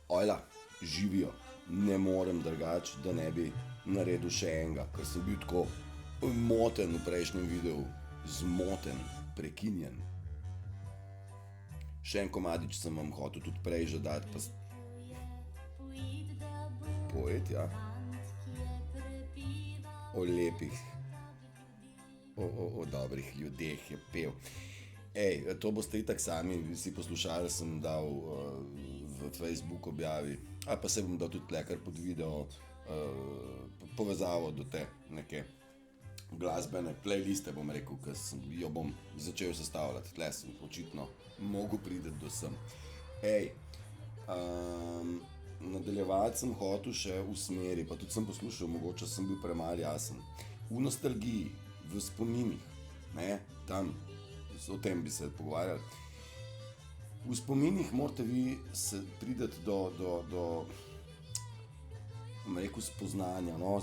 Ojla, živijo. Ne morem drugače, da ne bi naredil še enega, ker sem bil tako moten v prejšnjem videu, zmoten, prekinjen. Še en komadič sem vam hotel tudi prej že dati, pa poet, ja. O lepih, o dobrih ljudeh je pel. To boste itak sami si poslušali, sem dal v Facebook objavi, ali pa se bom dal tudi tlekar pod video povezavo do te neke glasbene playliste, bom rekel, ker jo bom začel sestavljati. Tle sem očitno mogel priti do sem. Nadaljevati sem hotel še v smeri, pa tudi sem poslušal, mogoče sem bil premalo jasen. V nostalgiji, v spominih, ne, tam, o tem bi se pogovarjali. V spominih morate vi se prideti do bom rekel, spoznanja, no.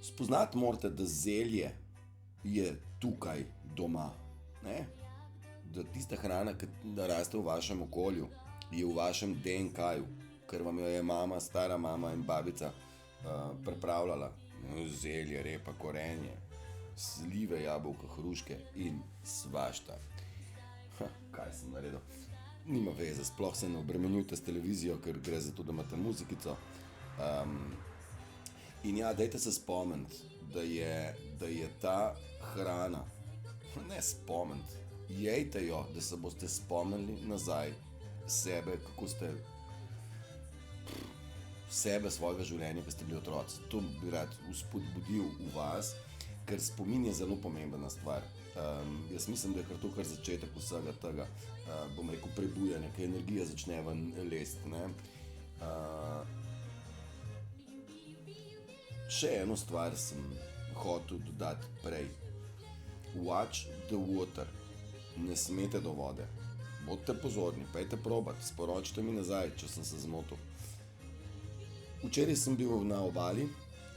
Spoznati morate, da zelje je tukaj doma, ne. Da tista hrana, ki raste v vašem okolju, je v vašem DNK-ju, ker vam jo je mama, stara mama in babica pripravljala. Zelje, repa, korenje, slive, jabolka, hruške in svašta. Kaj sem naredil? Nima veze, sploh se ne obremenjujte s televizijo, ker gre za to, da imate muzikico. In ja, dajte se spomniti, da je ta hrana, ne spomniti, jejte jo, da se boste spomnili nazaj sebe, kako ste sebe, svojega življenja, ko ste bili otroci. To bi rad vzpodbudil v vas, ker spomin je zelo pomembna stvar. Jaz mislim, da je to kar začetek vsega tega, bom rekel, prebujanja, ker energija začne ven lesti, ne. Še eno stvar sem hotel dodati prej. Watch the water. Ne smete do vode. Bodite pozorni, pejte probat, sporočite mi nazaj, če sem se zmotil. Včeraj sem bil na obali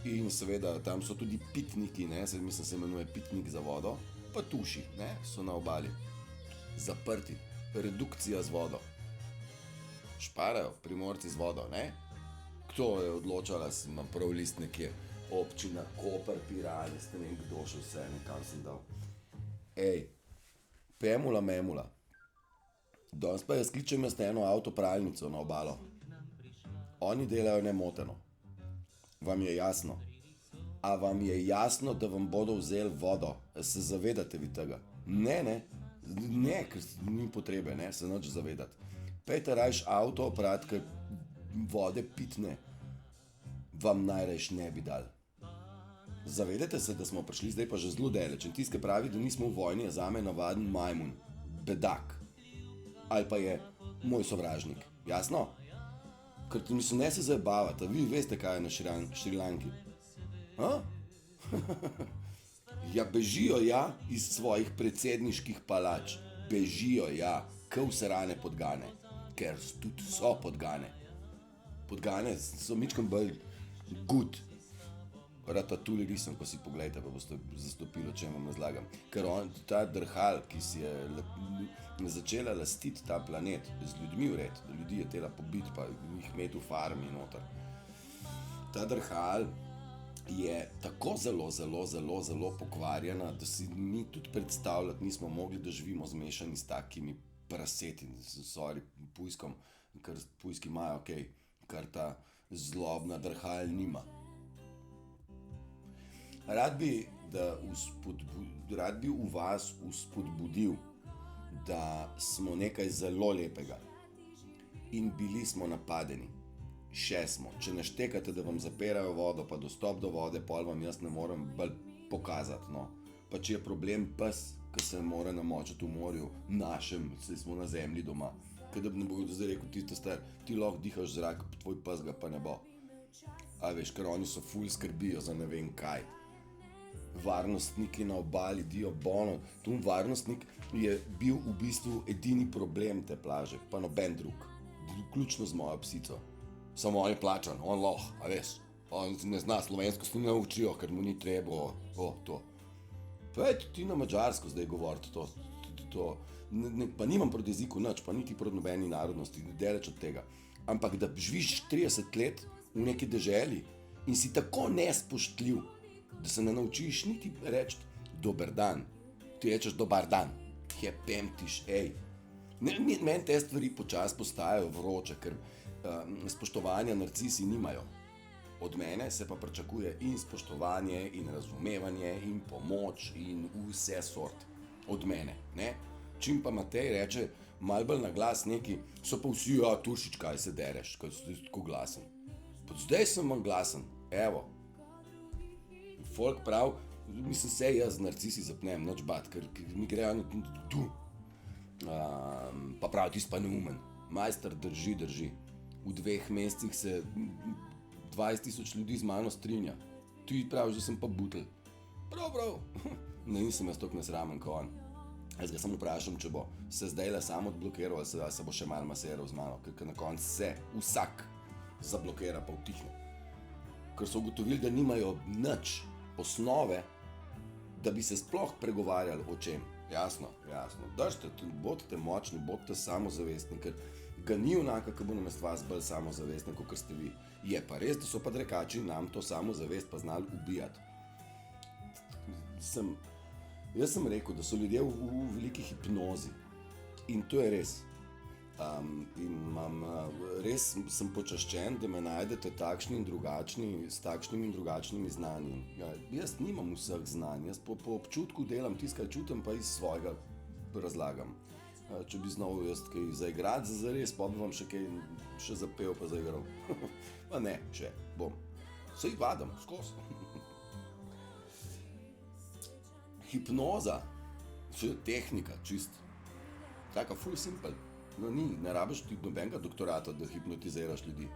in seveda tam so tudi pitniki, ne, mislim se imenuje pitnik za vodo, pa tuši, ne, so na obali. Zaprti, redukcija z vodo. Šparajo Primorci z vodo, ne. Kdo je odločala, imam prav list nekje, občina Koper, Piran, jaz ne vem, kdo še vse, nekam sem dal. Pemula, memula. Danes pa jaz kličem eno avtopralnico na obalo. Oni delajo nemoteno. Vam je jasno? A vam je jasno, da vam bodo vzeli vodo? Se zavedate vi tega? Ne, ker ni potrebe, ne, se nič zavedati. Pejte rajš avto oprat, ker vode pitne vam najrajš ne bi dal. Zavedate se, da smo prišli zdaj pa že zelo daleč in tisti, ki pravi, da nismo v vojni, je zame navaden majmun, bedak. Ali pa je moj sovražnik, jasno? Ker mislim, ne se zabavati, vi veste, kaj je na Šrilanki. Ja, bežijo ja iz svojih predsedniških palač, bežijo ja, ke vsrane podgane, ker tudi so podgane. Podgane so mičkeno bolj good. Ratatouille risem, pa si poglejte, pa boste zastopili, o čem vam razlagam. Ker ta drhal, ki si je začela lastiti ta planet, z ljudmi vred, da ljudi je tela pobiti, pa jih imeti v farmi noter. Ta drhal je tako zelo pokvarjena, da si mi tudi predstavljati nismo mogli, da živimo zmešani s takimi praseti, sorry, pujskom, ker pujski imajo, kar ta zlobna drhal nima. Rad bi v vas vzpodbudil, da smo nekaj zelo lepega in bili smo napadeni. Še smo. Če ne štekate, da vam zapirajo vodo, pa dostop do vode, pol vam jaz ne morem bolj pokazati, no. Pa če je problem pes, ki se mora namočiti v morju, našem, saj smo na zemlji doma. Ker da ne bo zdaj rekel tisto star, ti lahko dihaš zrak, tvoj pes ga pa ne bo. A veš, ker oni so ful skrbijo za ne vem kaj. Varnostniki na obali dijo bono. Tu varnostnik je bil v bistvu edini problem te plaže, pa noben drug. Vključno z mojo psico. Samo on je plačan, on lahko, a veš. On ne zna slovensko, se ne naučijo, ker mu ni treba, to. Pojdite ti na madžarsko zdaj govoriti to. Pa nimam proti jeziku nič, pa niti proti nobeni narodnosti, daleč od tega. Ampak da živiš 30 let v neki deželi in si tako nespoštljiv, da se ne naučiš niti reči dober dan. Ti rečeš dobar dan, pemtiš, Meni te stvari počasi postajajo vroče, ker spoštovanja narcisi nimajo. Od mene se pa pričakuje in spoštovanje, in razumevanje, in pomoč, in vse sort. Od mene, ne? Čim pa Matej reče malo bolj na glas neki, so pa vsi, Turšič, kaj se dereš, kaj si tako glasen. Pa zdaj sem manj glasen, evo. Folk prav, mislim se, jaz narcisi zapnem, noč bat, ker mi grejo tu. Pa prav, ti si pa neumen. Majster, drži. V 2 mesecih se 20,000 ljudi z mano strinja. Ti praviš, da sem pa butl. Prav. Ne, nisem jaz toliko nesramen kot on. Jaz ga samo vprašam, če bo se zdajle sam odblokiral ali se bo še malo masiral z mano, ker na koncu se vsak zablokira pa utihne. Ker so ugotovili, da nimajo nič osnove, da bi se sploh pregovarjali o čem. Jasno. Držite, bodite močni, bodite samozavestni, ker ga ni onaka, ki bo namesto vas bolj samozavestni, kot ste vi. Je pa res, da so pa drekači nam to samozavest pa znali ubijati. Jaz sem rekel, da so ljudje v veliki hipnozi in to je res. Res sem počaščen, da me najdete takšni in drugačni, s takšnimi in drugačnimi znanji. Jaz nimam vseh znanj, jaz po občutku delam tisto, kaj čutim, pa iz svojega razlagam. Če bi znal jaz kaj zaigrati za res, pa bi vam še zapel pa zaigral. Pa ne, še bom. Se jih vadam, skozi. Hipnoza, to je tehnika, čist. Taka ful simple. No ni, ne rabiš ti nobenega doktorata, da hipnotiziraš ljudi.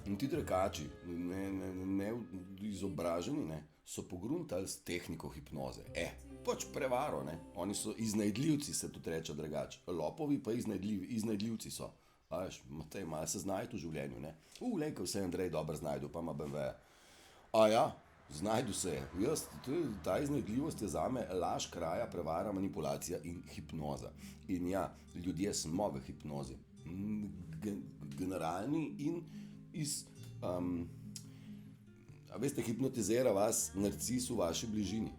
In ti drekači, ne izobraženi, ne, so pogruntali s tehniko hipnoze. Pač prevaro, ne. Oni so iznajdljivci, se tudi reče drugače. Lopovi pa iznajdljivci so. A veš, Matej, malo se znajdu v življenju, ne. Lej, ko se je Andrej dobro znajdu, pa ima BMW. Znajdu se je. Ta iznajdljivost je zame laž, kraja, prevara, manipulacija in hipnoza. In ja, ljudje smo v hipnozi. Generalni in veste, hipnotizira vas narcis v vaši bližini.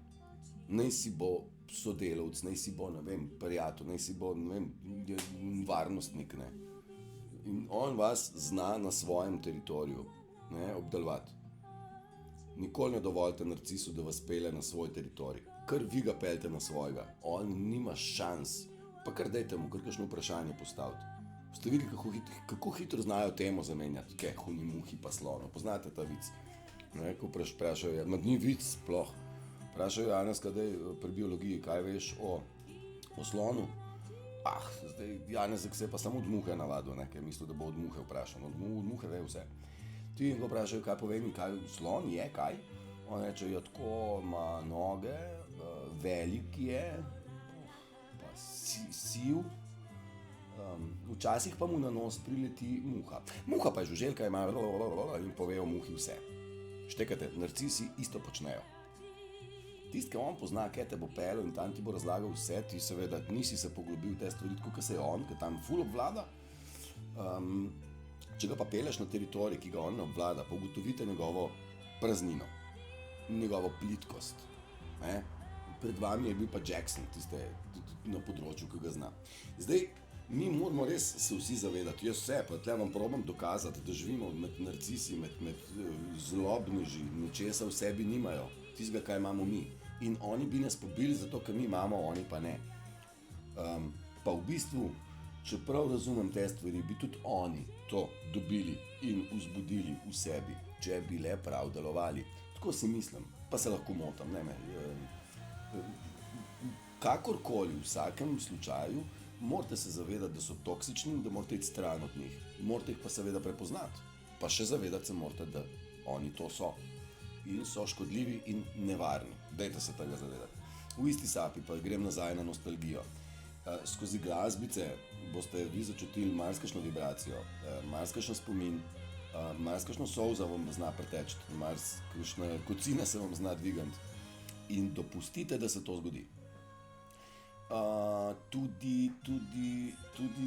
Naj si bo sodelavec, naj si bo, ne vem, prijatelj, naj si bo, ne vem, varnostnik, ne. In on vas zna na svojem teritoriju, ne, obdelovati. Nikoli ne dovolite narcisu, da vas pelje na svoj teritorij. Kar vi ga peljte na svojega. On nima šans. Pa kar dajte mu kakšno vprašanje postaviti. Ste videli, kako hitro znajo temo zamenjati? Huni muhi pa slonu. Poznate ta vic? Ne, ko vprašajo, ni vic sploh. Vprašajo Janez, kadaj pri biologiji, kaj veš o slonu? Zdaj Janezek se je pa samo od muhe navadil, ne, ker je mislil, da bo od muhe vprašal. Od muhe ve vse. Ti jim vprašajo, kaj povem, kaj slon je, kaj? On reče, tako ima noge, velik je, pa siv, včasih pa mu na nos prileti muha. Muha pa je žuželka, ima in pove o muhi vse. Štekate, narcisi isto počnejo. Tisti, ki on pozna, kaj te bo pelil in tam ti bo razlagal vse, ti seveda nisi se poglobil v te stvari, tako kot se je on, ki tam ful obvlada. Če ga pa peleš na teritorij, ki ga on ne obvlada, pa ugotovite njegovo praznino, njegovo plitkost. Pred vami je bil pa Jackson, tiste na področju, ki ga zna. Zdaj, mi moramo res se vsi zavedati, jaz vse, pa tle vam probam dokazati, da živimo med narcisi, med zlobneži, ničesa v sebi nimajo, tistega, kaj imamo mi. In oni bi nas pobili zato, ker mi imamo, oni pa ne. Pa v bistvu, čeprav razumem te stvari, bi tudi oni to dobili in vzbudili v sebi, če bi le prav delovali. Tako si mislim, pa se lahko motam, ne. Kakorkoli, v vsakem slučaju, morate se zavedati, da so toksični in da morate iti stran od njih. Morate jih pa seveda prepoznati, pa še zavedati se morate, da oni to so. In so škodljivi in nevarni. Dajte se tega zavedati. V isti sapi pa grem nazaj na nostalgijo. Skozi glasbice boste vi začutili marsikšno vibracijo, marsikšen spomin, marsikšno solza vam zna preteči, marsikšne kocine se vam zna dvigant in dopustite, da se to zgodi. Tudi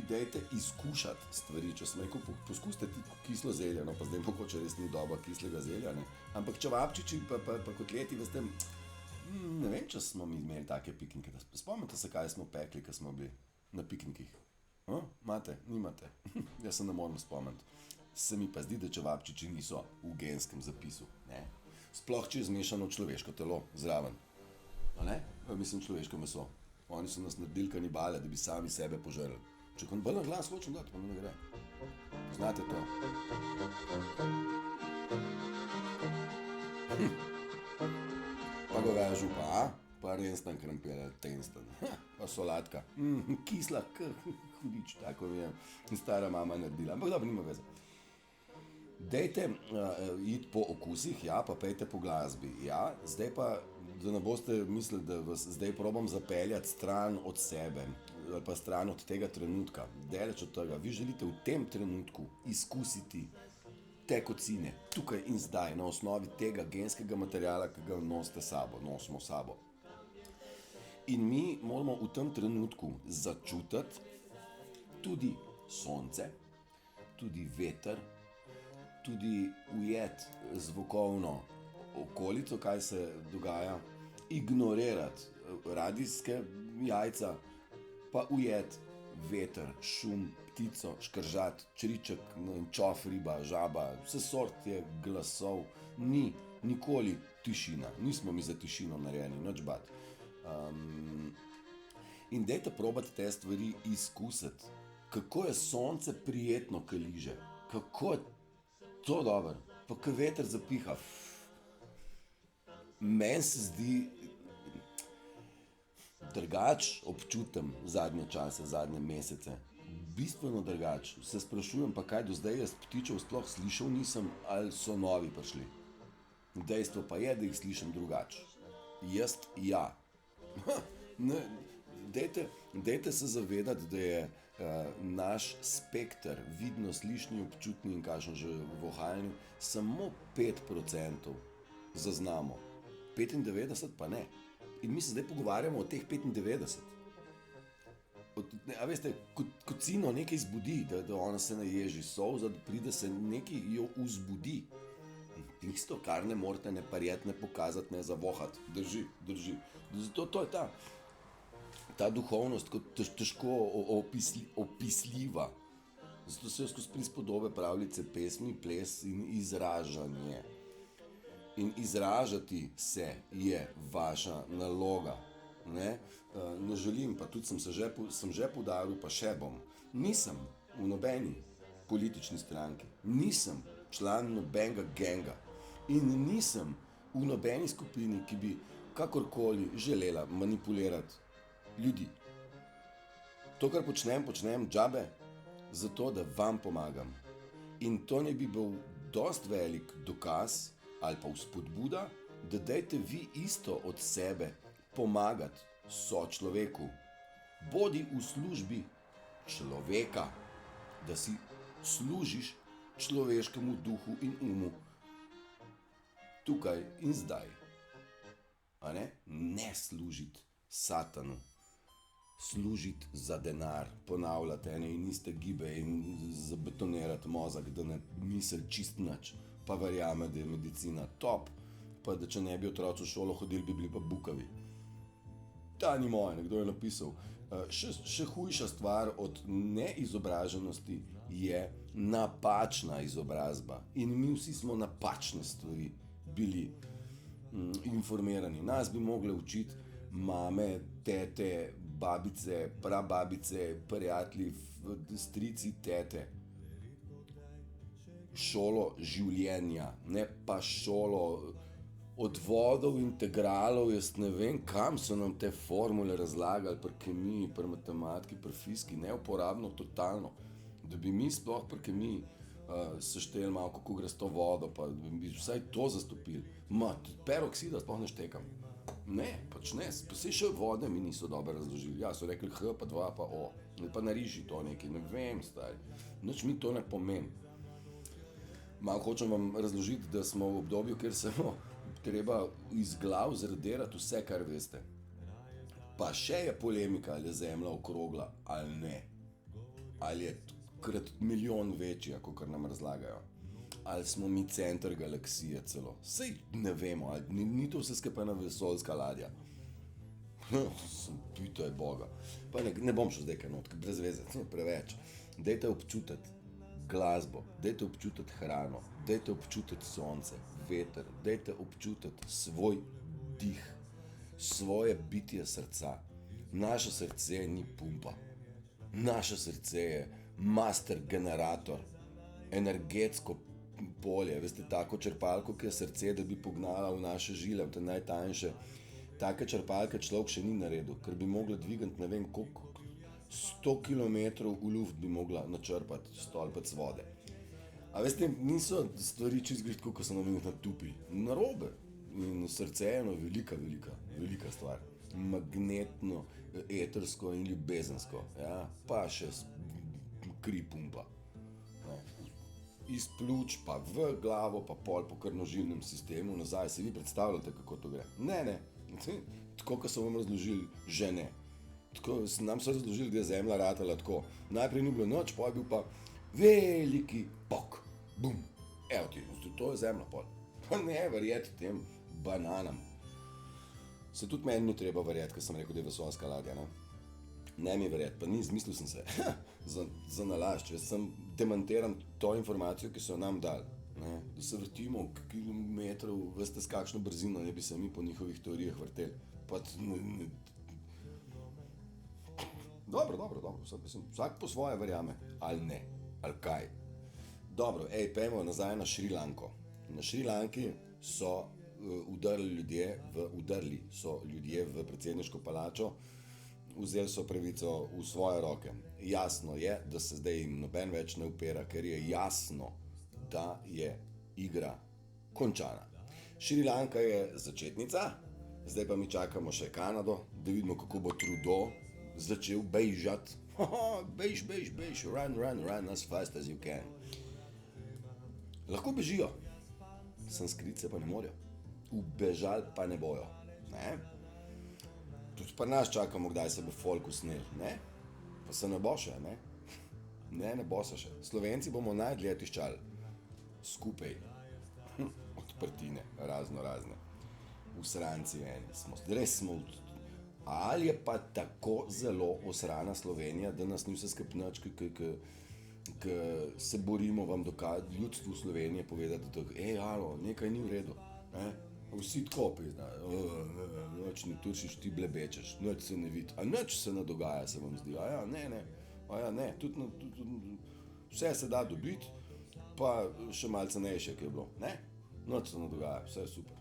dajte izkušati stvari. Če sem rekel, poskusite ti kislo zelje, no pa zdaj mogoče res ni doba kislega zelja, ne. Ampak čevapčiči pa kotleti, veste, ne vem, če smo mi imeli take piknike. Spomnite se, kaj smo pekli, ko smo bili na piknikih. Imate? Nimate? Jaz se ne morem spomniti. Se mi pa zdi, da čevapčiči niso v genskem zapisu, ne. Sploh, če je zmešano človeško telo zraven. A ne? Mislim, človeško meso. Oni so nas naredili kanibale, da bi sami sebe požrli. Če kon bolj na glas hočem dati, pa mi ne gre. Poznate to? Pa goveja župa, a? Pa renstan krempira, tenstan. Pa solatka. Kisla, hudič, tako mi je stara mama naredila. Ampak dobro, nima veze. Dejte iti po okusih, ja, pa pejte po glasbi, ja. Zdaj pa, da ne boste mislili, da vas zdaj probam zapeljati stran od sebe ali pa stran od tega trenutka, daleč od tega. Vi želite v tem trenutku izkusiti tekocine, tukaj in zdaj, na osnovi tega genskega materiala, ki ga nosimo s sabo. In mi moramo v tem trenutku začutiti tudi sonce, tudi veter, tudi ujeti zvokovno okolico, kaj se dogaja, ignorirati radijske jajca, pa ujeti veter, šum, ptico, škržat, čriček, čof, riba, žaba, vse sorte glasov, ni nikoli tišina, nismo mi za tišino narejeni, nič bat. In dajte probati te stvari izkusiti, kako je sonce prijetno, ko liže, kako je to dobro, pa ko veter zapiha. Meni se zdi drugač občutam zadnje čase, zadnje mesece. Bistveno drugač. Se sprašujem pa, kaj do zdaj jaz ptičev sploh slišal nisem, ali so novi prišli. Dejstvo pa je, da jih slišim drugač. Jaz ja. Dajte se zavedati, da je naš spekter, vidno, slišni, občutni in kakšen že vohalni, samo 5% zaznamo. 95 pa ne. In mi se zdaj pogovarjamo o teh 95. A veste, kocino nekaj zbudi, da ona se naježi, solza, da pride se nekaj jo vzbudi. Tisto, kar ne morete ne parjeti, ne pokazati, ne zavohati. Drži. Zato to je ta duhovnost kot težko opisljiva. Zato se jo skozi prispodobe, pravljice, pesmi, ples in izražanje. In izražati se je vaša naloga. Ne želim, pa tudi sem že poudaril, pa še bom. Nisem v nobeni politični stranki, nisem član nobenega genga in nisem v nobeni skupini, ki bi kakorkoli želela manipulirati ljudi. To, kar počnem džabe, zato, da vam pomagam. In to ne bi bil dost velik dokaz ali pa vzpodbuda, da dajte vi isto od sebe pomagati sočloveku. Bodi v službi človeka, da si služiš človeškemu duhu in umu. Tukaj in zdaj. A ne? Ne služiti satanu. Služiti za denar, ponavljati ene in iste gibe in zabetonirati mozak, da ne misli čist nič, pa verjame, da je medicina top, pa da če ne bi otroci v šolo hodili, bi bili pa bukavi. Ta ni moja, nekdo je napisal. Še hujša stvar od neizobraženosti je napačna izobrazba. In mi vsi smo napačne stvari bili informirani. Nas bi mogle učiti mame, tete, babice, prababice, prijatelji, strici, tete. Šolo življenja, ne pa šolo odvodov, integralov, jaz ne vem, kam so nam te formule razlagali, pri kemiji, pri matematiki, pri fiziki, neuporabno, totalno. Da bi mi sploh pri kemiji sešteli malo, kako gre s to vodo, pa bi vsaj to zastopili. Peroksida sploh ne štekam. Ne, pač ne, pa se še vode mi niso dobro razložili. Ja, so rekli H, pa 2, pa O. Pa nariši to nekaj, ne vem, stari. Nič mi to ne pomeni. Malo hočem vam razložiti, da smo v obdobju, kjer se treba iz glav zradirati vse, kar veste. Pa še je polemika, ali je Zemlja okrogla ali ne. Ali je krat milijon večja, kot nam razlagajo. Ali smo mi center galaksije celo. Sej ne vemo, ali ni to vse skupaj ena vesoljska ladja. Sem pitaj Boga. Pa ne bom šel zdaj kaj not, brez veze, preveč. Dajte občutiti glasbo, dajte občutiti hrano, dajte občutiti sonce, veter, dajte občutiti svoj dih, svoje bitje srca. Naše srce ni pumpa. Naše srce je master generator, energetsko polje, veste, tako črpalko, ki je srce, da bi pognala v naše žile, v te najtanjše. Take črpalke človek še ni naredil, ker bi mogla dvigati ne vem koliko, 100 km v luft bi mogla načrpati stolpec vode. A veste, niso stvari čisto tako, kot so nam jih natupili. Narobe. In srce je eno velika stvar. Magnetno, etersko in ljubezensko. Ja? Pa še kri pumpa. Iz pljuč pa v glavo, pa pol po krvnožilnem sistemu nazaj. Se vi predstavljate, kako to gre? Ne. Tako, kot so vam razložili, že ne. Tako, nam so razložili, da je Zemlja ratala tako. Najprej ni bilo noč, pa je bil pa veliki pok. Bum. Evo ti, to je Zemlja pol. Pa ne verjeti tem bananam. Se tudi meni ni treba verjeti, ker sem rekel, da je vesoljska ladja, ne? Ne mi verjeti, pa ni, izmislil sem se. Za nalašč, jaz sem demantiram to informacijo, ki so nam dali. Ne? Da se vrtimo kilometrov, veste s kakšno brzino, ne bi se mi po njihovih teorijah vrteli. Dobro, vsak po svoje verjame, ali ne, ali kaj. Dobro, pejmo nazaj na Šrilanko. Na Šrilanki so udrli ljudje v predsedniško palačo, vzeli so pravico v svoje roke. Jasno je, da se zdaj jim noben več ne upira, ker je jasno, da je igra končana. Šrilanka je začetnica, zdaj pa mi čakamo še Kanado, da vidimo, kako bo Trudeau začel bejžati. Bejž, run as fast as you can. Lahko bežijo, sanskritce pa ne morejo. Ubežali pa ne bojo. Ne? Tudi pa nas čakamo, kdaj se bo folk usnel, ne? Pa se ne bo še, ne? Ne bo se še. Slovenci bomo najdlje tiščali. Skupaj. Odprtine, razne. Usranci eni smo. Res smo. Ali je pa tako zelo osrana Slovenija, da nas ni vse skupaj, ki se borimo vam dokazati ljudstvu Slovenije povedati, da alo, nekaj ni v redu. Ne? Vsi tako priznajo, noč ne tušiš, ti blebečeš, noč se ne vidi, a noč se ne dogaja, se vam zdi, ne, tudi vse se da dobiti, pa še malce cenejše, ki je bilo, ne, noč se ne dogaja, vse je super,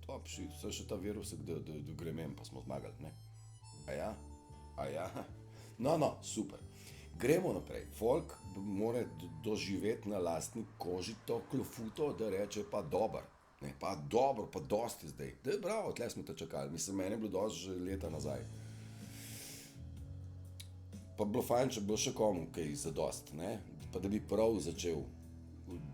top shit, vse še ta virus, da gremem, pa smo zmagali, ne, a ja, no, super, gremo naprej, folk mora doživeti na lastni koži to klofuto, da reče pa dober. Ne, pa dobro, pa dosti zdaj. Da je bravo, tle smo te čakali. Mislim, meni je bilo dosti že leta nazaj. Pa bilo fajn, če bilo še komu kaj za dosti, ne? Pa da bi prav začel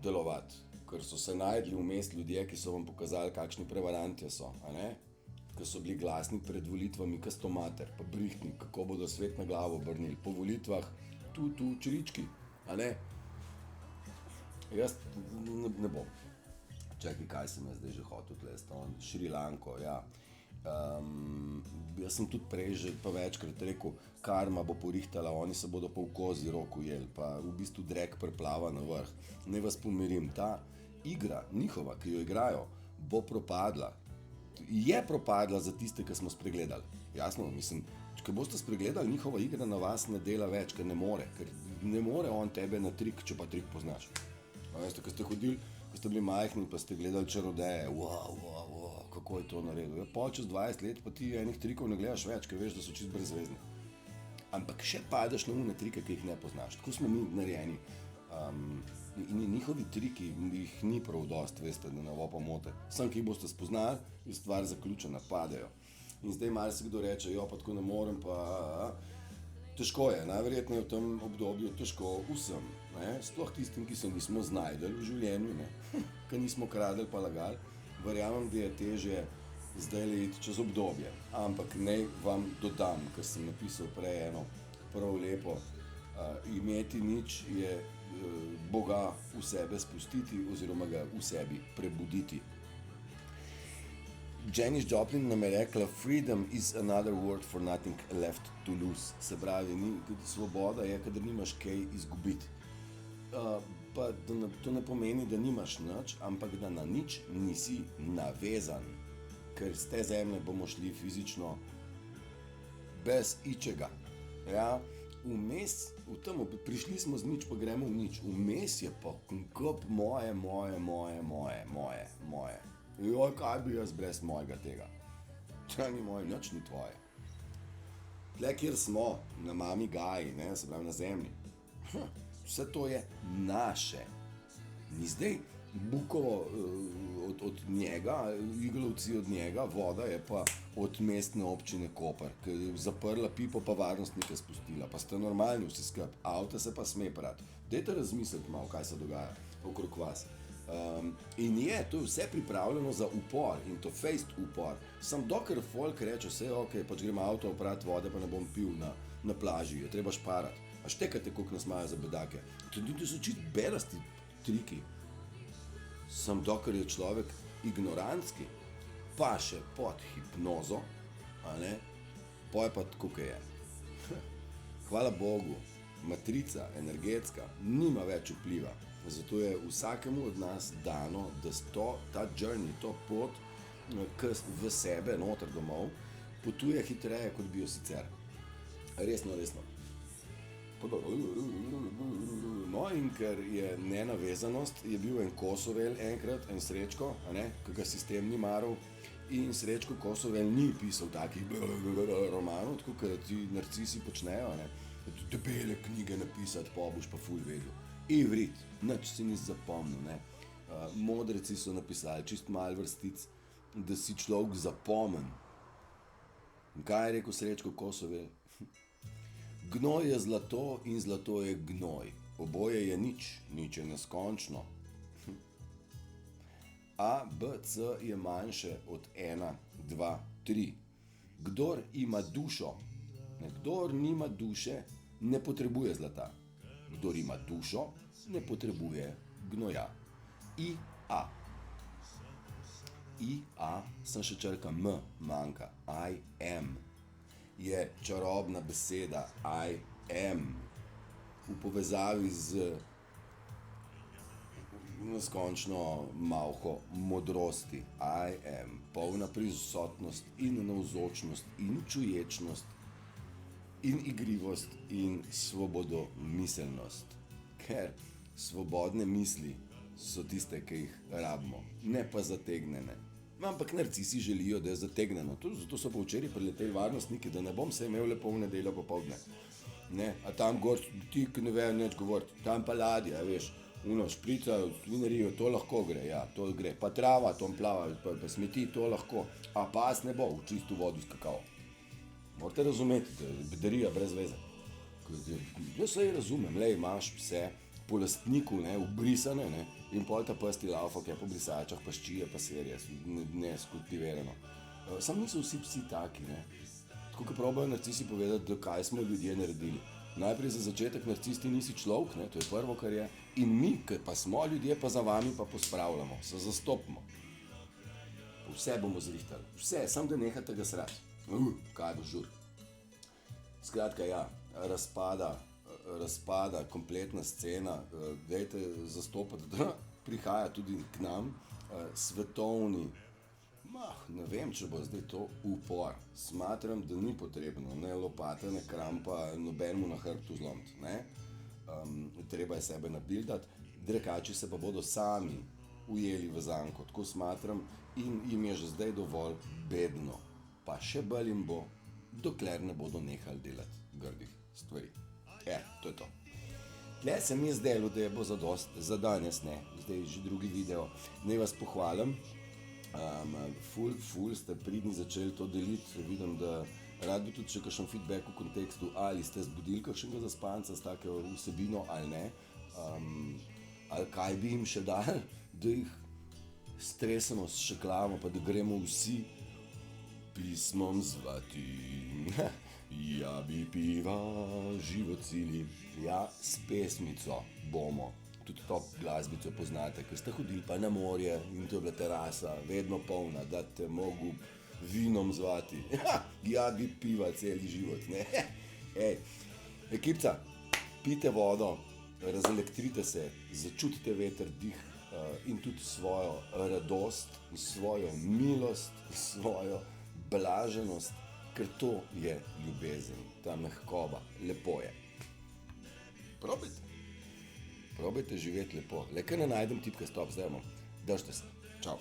delovati. Ker so se najdli vmes ljudje, ki so vam pokazali, kakšni prevarantje so, a ne? Ki so bili glasni pred volitvami, kastomater, pa brihtnik, kako bodo svet na glavo obrnili. Po volitvah, tu, čirički, a ne? Jaz ne bom. Čakaj, kaj sem jaz zdaj že hotel tle, Šrilanko, ja. Jaz sem tudi prej že pa večkrat rekel, karma bo porihtala, oni se bodo pa v kozi rok ujeli, pa v bistvu drek preplava na vrh. Naj vas pomirim, ta igra njihova, ki jo igrajo, bo propadla. Je propadla za tiste, ki smo spregledali. Jasno, mislim, če boste spregledali, njihova igra na vas ne dela več, ker ne more on tebe na trik, če pa trik poznaš. Veste, ko ste hodili, ko ste bili majhni, pa ste gledali čarodeje, wow, kako je to naredil. Pa čez 20 let pa ti enih trikov ne gledaš več, ker veš, da so čisto brezvezni. Ampak še padeš na une trike, ki jih ne poznaš. Tako smo mi narejeni. In njihovi triki, jih ni prav dost, veste, da ne bo pomote. Sam, ki jih boste spoznali, je stvar zaključena, padejo. In zdaj malo se kdo reče, pa tako ne morem, pa... Težko je, najverjetneje v tem obdobju težko vsem, ne? Sploh tistim, ki se nismo znajdeli v življenju, ne? Ki nismo kradli pa lagali. Verjamem, da je težje zdaj iti čez obdobje. Ampak naj vam dodam, ker sem napisal prej eno prav lepo, imeti nič je Boga v sebe spustiti oziroma ga v sebi prebuditi. Janis Joplin nam je rekla, freedom is another word for nothing left to lose. Se pravi, svoboda je, kadar nimaš kaj izgubiti. Pa to ne pomeni, da nimaš nič, ampak da na nič nisi navezan. Ker z te zemlje bomo šli fizično bez ičega. Ja? Vmes, prišli smo z nič, pa gremo v nič. Vmes je pa kup moje. Joj, kaj bi jaz brez mojega tega? To ni moje, nič ni tvoje. Tle, kjer smo, na mami Gaji, ne, se pravi na zemlji, vse to je naše. Ni zdaj Bukovo od njega, iglovci od njega, voda je pa od mestne občine Koper, ki je zaprla pipo pa varnostnike spustila, pa ste normalni vsi skup, avto se pa sme prati. Dajte razmisliti malo, kaj se dogaja okrog vas. In je to vse pripravljeno za upor in to fejst upor. Sam dokler folk reče, vse je ok, pač gremo avto oprati vode, pa ne bom pil na plaži, je treba šparati. A štekate, koliko nas imajo za bedake. To so čist belasti triki. Sam dokler je človek ignorantski, pa še pod hipnozo, a ne, poje pa tako, kaj je. Hvala Bogu, matrica energetska nima več vpliva. Zato je vsakemu od nas dano, da ta journey, to pot v sebe, noter domov, potuje hitreje, kot bi jo sicer. Resno. No, in ker je nenavezanost, je bil en Kosovel enkrat, en Srečko, ki ga sistem ni maral, in Srečko Kosovel ni pisal takih romanov, tako kot ti narcisi počnejo, debele knjige napisati, pa boš pa ful vedel. Ivrit, nič si nisi zapomnil, modreci so napisali čist malo vrstic, da si človek zapomen. In kaj je rekel Srečko Kosovel? Gnoj je zlato in zlato je gnoj. Oboje je nič, nič je neskončno. A, B, C je manjše od 1, 2, 3. Kdor ima dušo, kdor nima duše, ne potrebuje zlata. Kdor ima dušo, ne potrebuje gnoja. I, A, sem še črka M, manjka. I am. Je čarobna beseda I am v povezavi z neskončno malho modrosti. I am polna prisotnost in navzočnost in čuječnost in igrivost in svobodomiselnost. Ker svobodne misli so tiste, ki jih rabimo, ne pa zategnjene. Ampak narcisi želijo, da je zategnjeno. Zato so pa včeraj prileteli varnostniki, da ne bom se imel lepo v nedeljo popoldne. A tam gor, ti, ki ne vejo nič govoriti, tam pa ladja, veš, šprica, svinerijo, to lahko gre, ja, to gre. Pa trava, tom plava, pa smeti, to lahko. A pas ne bo v čisto vodo skakal. Morate razumeti, da je bedarija brez veze. Jaz se razumem, imaš pse po lastniku, ubrisane, in pol ta pes ti laufa, ki je po brisačah, pa ščije, pa serije, neskultivirano. Sam niso vsi psi taki, Tako, ko probajo narcisi povedati, da kaj smo ljudje naredili. Najprej za začetek narcisti nisi človek, to je prvo, kar je, in mi, ki pa smo ljudje, pa za vami pa pospravljamo, se zastopimo. Vse bomo zrihtali, vse, samo da nehate ga srati. Kaj bo žur. Skratka, ja, razpada kompletna scena, dajte zastopati, da prihaja tudi k nam svetovni, ne vem, če bo zdaj to upor. Smatram, da ni potrebno, ne lopate, ne krampa, nobenemu na hrbtu zlomiti, treba je sebe nabildati, drekači se pa bodo sami ujeli v zanko, tako smatram, in jim je že zdaj dovolj bedno, pa še bolj jim bo, dokler ne bodo nehali delati grdih stvari. To je to. Tle se mi je zdelo, da je bo zadost za danes, zdaj že drugi video. Naj vas pohvalim, ful ste pridni začeli to deliti, vidim, da rad bi tudi še kakšen feedback v kontekstu, ali ste zbudili kakšnega zaspanca s tako vsebino ali ne, ali kaj bi jim še dali, da jih stresemo, šeklamo, pa da gremo vsi pismom zvati. Ja bi piva, život cili. Ja, s pesmico bomo. Tudi to glasbico poznate, ker ste hodili pa na morje in to je bila terasa, vedno polna, da te mogu vinom zvati. Ja bi piva celi život, ne. Ej, ekipca, pijte vodo, razelektrite se, začutite veter, dih in tudi svojo radost, svojo milost, svojo blaženost, ker to je ljubezen, ta mehkoba, lepo je. Probajte živeti lepo, le kaj ne najdem tipke stop, zdaj imam, držite se, čau.